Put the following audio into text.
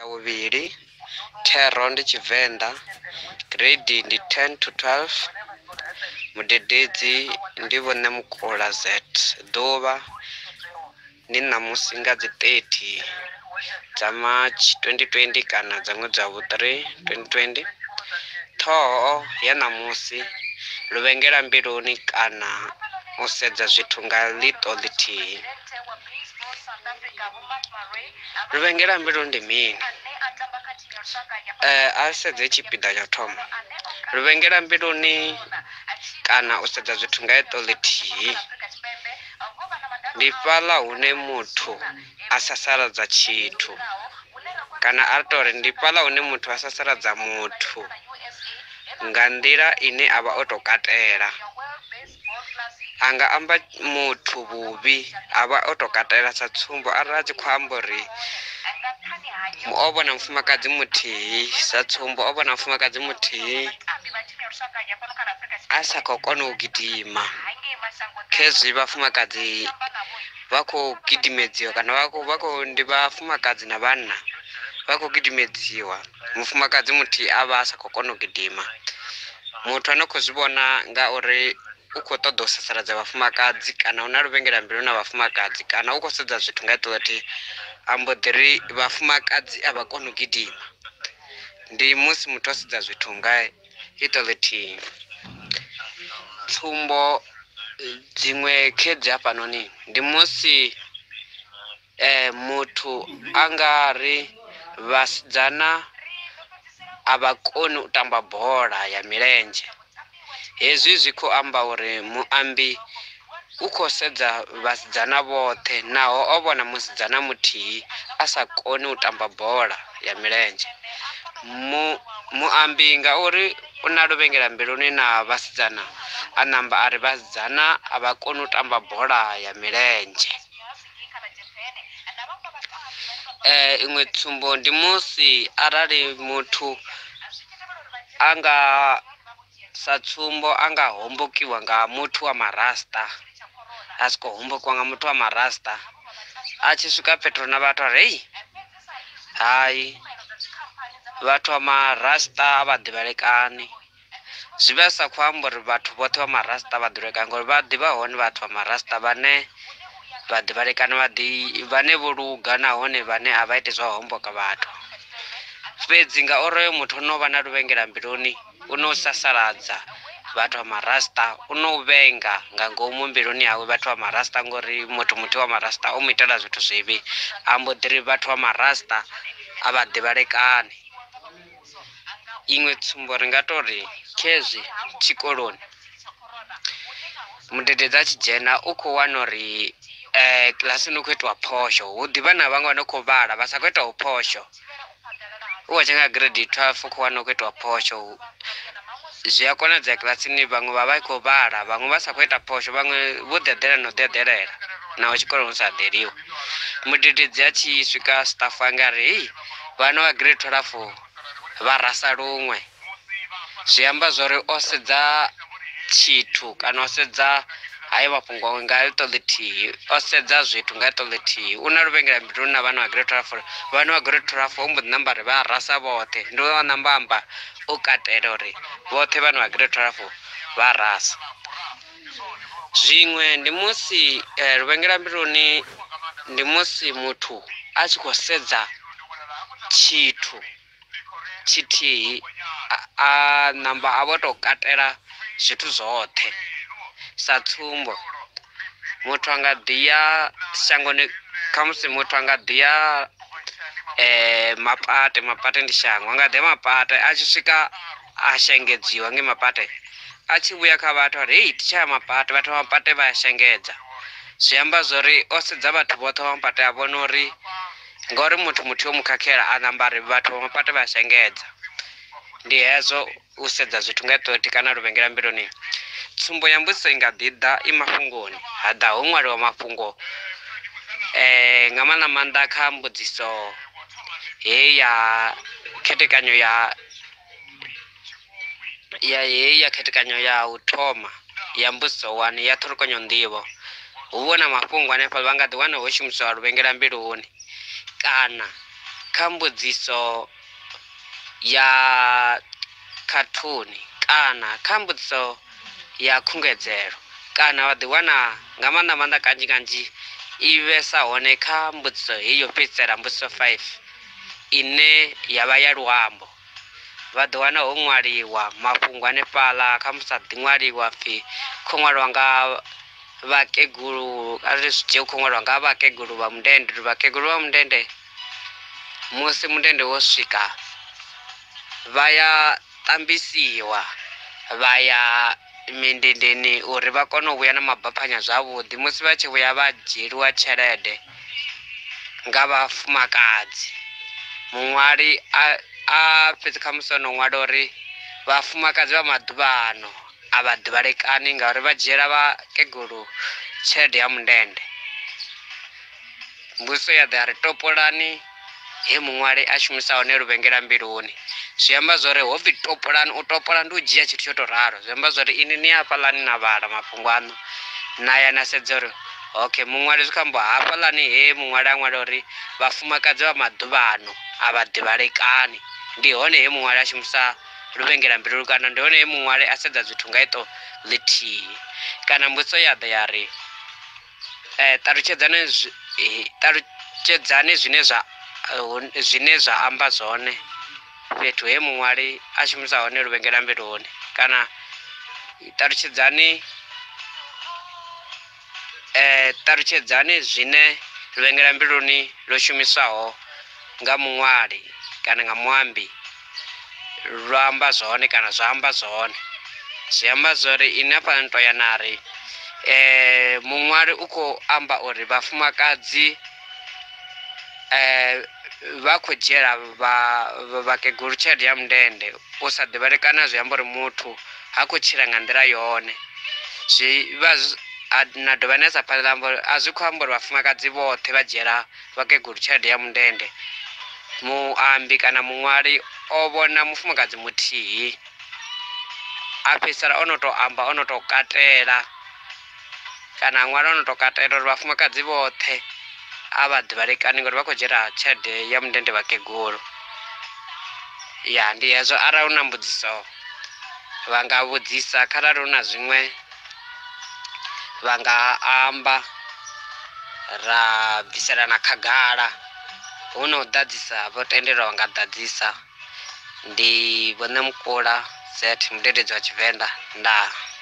vhuvhili thero ndi Tshivenḓa, grade ndi 10 to 12, mudededzi ndi Vho Ṋemukula Z, ḓuvha ndi ṋamusi nga dzi 30 dza March 2020 kana dza ṅwedzi wa vhu 3 2020. Ṱhoho ya ṋamusi, luvhengela mbiluni kana u sedza zwithu nga ḽiṱo ḽithihi. Luvhengela mbilu ndi mini? A sedze tshipiḓa tsha thoma. Luvhengela mbiluni kana u sedza zwithu nga ḽiṱo ḽithihi ndi fhaḽa hune muthu a sasaladza tshithu, kana a tori ndi fhaḽa hune muthu a sasaladza muthu nga nḓila ine avha o to katela. Anga amba muthu vhuvhi avha o to katela, sa tsumbo arali a tshi khou amba uri o vhona mufumakadzi muthihi, sa tsumbo o vhona mufumakadzi muthihi a sa khou kona u gidima, khezwi vhafumakadzi vha khou gidimedziwa kana ndi vhafumakadzi na vhanna vha khou gidimedziwa, mufumakadzi muthihi a vha a sa khou kona u gidima. Muthu ane khou zwi vhona nga uri u khou ṱoḓa u sasaladza vhafumakadzi kana u na luvhengela mbilu na vhafumakadzi kana u khou sedza zwithu nga ḽiṱo ḽithihi, ambo ḓi ri vhafumakadzi a vha koni u gidima. Ndi musi muthu o sedza zwithu nga ḽiṱo ḽithihi. Tsumbo dziṅwe khedzo hafhanoni ndi musi muthu a nga ri vhasidzana a vha koni u tamba bola ya milenzhe. Hezwi zwi khou amba uri muambi u khou sedza vhasidzana vhoṱhe naho o vhona musidzana muthihi a sa koni u tamba bola ya milenzhe. Muambi ngauri u na luvhengela mbiluni na vhasidzana a namba a ri vhasidzana a vha koni u tamba bola ya milenzhe. Iṅwe tsumbo ndi musi arali muthu anga, sa tsumbo anga hombokiwa nga muthu wa marasta, a si khou hombokiwa nga muthu wa marasta, a tshi swika fhethu na vhathu a ri hai vhathu vha marasta a vha ḓivhalekani. Zwi vha sa khou amba uri vhathu vhoṱhe vha marasta vha ḓivhalekani, ngori vha ḓivha hone vhathu vha marasta vhane vha ḓivhalekani, vhane vho luga nahone vhane a vha iti zwa u homboka vhathu. Fhedzi ngauri hoyo muthu no vha na luvhengela mbiluni, u no sasaladza vhathu vha marasta, u no vhenga nga ngomu mbiluni yawe vhathu vha marasta, ngori muthu muthihi wa marasta o mu itela zwithu zwivhi, ambo ḓi ri vhathu vha marasta a vha ḓivhalekani. Iṅwe tsumbo ri nga tori khezwi tshikoloni mudededzi a tshi dzhena u khou wana uri kilasini hu khou itiwa phosho, hu ḓivha na vhaṅwe vha no khou vhala vha sa khou itaho phosho. U wa dzhena grade 12 u khou wana hu khou itiwa phosho, zwi a konadzea kilasini vhaṅwe vha vha khou vhala, vhaṅwe vha sa khou ita phosho, vhaṅwe vho ḓi eḓela na u ḓi eḓelela naho tshikoloni hu sa eḓeliwi. Mudededzi a tshi swika staff anga ri hei vhana vha grade 12 vha rasa luṅwe, zwi amba zwori o sedza tshithu kana o sedza hayo mafhungo nga ḽiṱo ḽithihi, o sedza zwithu nga ḽiṱo ḽithihi. U na luvhengela mbiluni na vhana vha grade 12, vhana vha grade 12 ho mbo ḓi namba ri vha rasa vhoṱhe, ndi wa namba amba o katela uri vhoṱhe vhana vha grade 12 vha rasa. Zwiṅwe ndi musi luvhengela mbiluni ndi musi muthu a tshi khou sedza tshithu tshithihi a namba a vho to katela zwithu zwoṱhe. Sa tsumbo muthu anga ḓi ya shangoni, khamusi muthu anga ḓi ya mapate ndi shango, anga ḓi ya mapate a tshi swika a shengedziwa nge mapate, a tshi vhuya kha vhathu uri hei titsha ya mapate, vhathu vha mapate vha ya shengedza. Zwi amba zwori o sedza vhathu vhoṱhe vha mapate a vhona uri ngauri muthu muthihi o mu khakhela a namba ri vhathu vha mapate vha ya shengedza. Ndi hezwo u sedza zwithu nga ḽiṱo ḽithihi kana luvhengela mbiluni. Tsumbo ya mbudziso i nga ḓi ḓa i mafhungoni, ha ḓa ho ṅwaliwa mafhungo nga maanḓa kha mbudziso heyi ya khethekanyo ya khethekanyo ya u thoma ya mbudziso 1 ya ṱhulukanyo nḓivho. Hu vha na mafhungo hanefha vha nga ḓi wana ho shumiswa luvhengela mbiluni kana kha mbudziso ya khathuni kana kha mbudziso ya khungedzelo kana wa ḓiwana nga maanḓa kanzhi i vhesa hone kha mbudziso heyo fhedzisela mbudziso 5 ine yavha ya luambo. Vha ḓiwana ho ṅwaliwa mafhungo hanefhaḽa kha musi ḓi ṅwaliwa pfhi khou ṅwaliwa nga vhakegulu arali zwi dzhie khou ṅwaliwa nga vhakegulu vha mundende. Vhakegulu vha mundende musi mundende wo swika vha ya ṱambisiwa vha ya mindendeni uri vha kone u vhuya na mabaphanya zwavhuḓi. Musi vha tshi vhuya vha dzhieliwa tshelede nga vhafumakadzi. Muṅwali a fhedzi kha musi ono ṅwala uri vhafumakadzi vha maḓuvha ano a vha ḓivhalekani ngauri vha dzhiela vhakegulu tshelede ya mundende. Mbudziso ya ḓa ya ri topolani he muṅwali a shumisa hone luvhengela mbiluni. Zwi amba zwori ho pfhi topolani, u topola ndi u dzhia tshithu tsho tou ralo. Zwi amba zwori ini ni hafhaḽani na vhala mafhungo aṋu na ya na sedza uri okay muṅwali zwi khou amba hafhaḽani he muṅwali a ṅwala uri vhafumakadzi vha maḓuvha ano a vha ḓivhalekani. Ndi hone he muṅwali a shumisa luvhengela mbiluni kana ndi hone he muṅwali a sedza zwithu nga iṱo ḽithihi. Kana mbudziso ya ḓa ya ri ṱalutshedzani zwine zwa amba zwone fhethu he muṅwali a shumisa hone luvhengela mbiluni. Kana ṱalutshedzani zwine luvhengela mbiluni lo shumiswaho nga muṅwali kana nga muambi lwa amba zwone kana zwa amba zwone. Zwi amba zwori ine hafha nto ya na ri muṅwali u khou amba uri vhafumakadzi vha khou dzhiela vhakegulu tshelede ya mundende. U sa ḓivhalekana zwi amba uri muthu ha khou tshila nga nḓila yone. Zwi vha na dovha na sa phanḓa amba uri a zwi khou amba uri vhafumakadzi vhoṱhe vha dzhiela vhakegulu tshelede ya mundende. Muambi kana muṅwali o vhona mufumakadzi muthihi a fhedzisela ono tou amba ono tou katela kana a ṅwala ono tou katela uri vhafumakadzi vhoṱhe a vha ḓivhalekani ngauri vha khou dzhiela tshelede ya mundende vhakegulu. Ya ndi hezwo. Arali hu na mbudziso vha nga vhudzisa, kharali hu na zwiṅwe vha nga amba ra bviselana khagala. Hu na u ḓadzisa vho tendelwa vha nga ḓadzisa. Ndi Vhoṋe Mukula Z mudededzi wa Tshivenḓa. Ndaa.